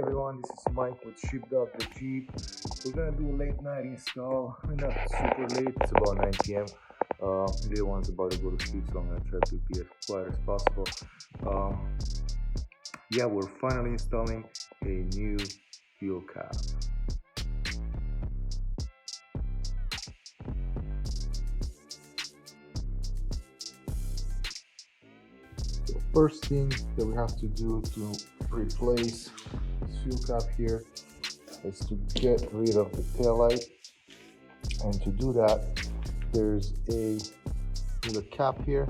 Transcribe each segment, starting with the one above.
everyone, this is Mike with Jeep the Jeep. We're gonna do a late night install. Not super late, it's about 9 p.m. Everyone's about to go to sleep, so I'm gonna try to be as quiet as possible. Yeah, we're finally installing a new fuel cap. The first thing that we have to do to replace this fuel cap here is to get rid of the tail light. And to do that, there's a little cap here.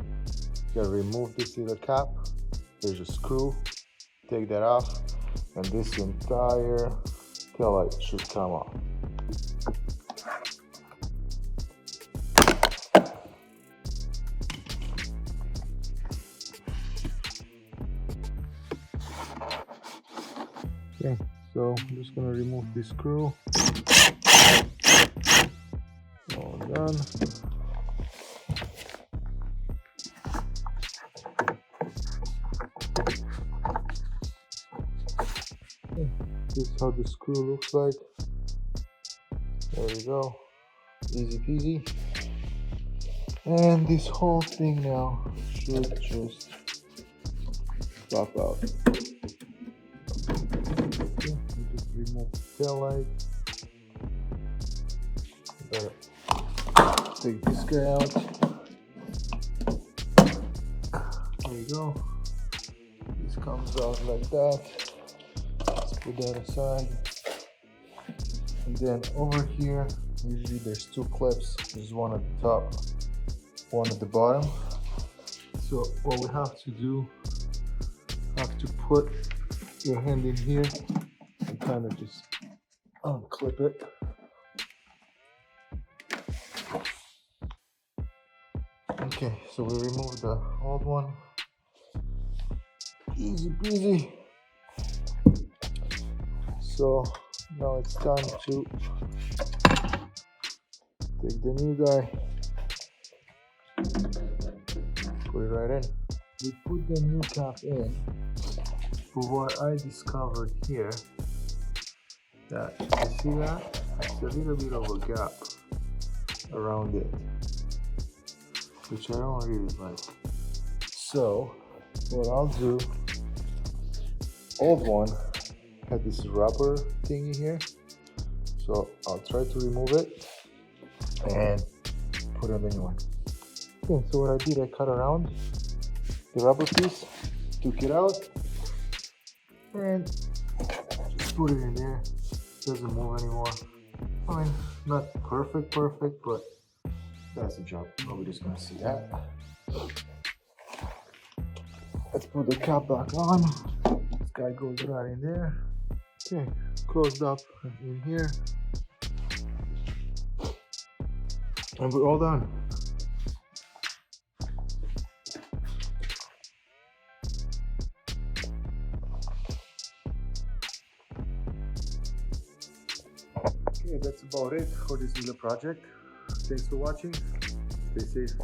You gotta remove this little cap. There's a screw. Take that off, and this entire tail light should come off. Okay, so I'm just gonna remove this screw. All done. Okay, this is how the screw looks like. There we go. Easy peasy. And this whole thing now should just pop out. Okay, we just remove the tail light. Better take this guy out. There you go. This comes out like that. Let's put that aside. And then over here, usually there's two clips. There's one at the top, one at the bottom. So what we have to do, have to put your hand in here and kind of just unclip it. Okay, so we remove the old one. Easy peasy. So now it's time to take the new guy, put it right in. We put the new cap in, but what I discovered here, that you see that? It's a little bit of a gap around it, which I don't really like. So what I'll do, old one had this rubber thingy here, so I'll try to remove it and put on the new one. Okay, so what I did, I cut around the rubber piece, took it out, and just put it in there. Doesn't move anymore. I mean, not perfect, but that's the job. Nobody's gonna see that. Let's put the cap back on. This guy goes right in there. Okay, closed up in here. And we're all done. Okay, that's about it for this little project. Thanks for watching. Stay safe.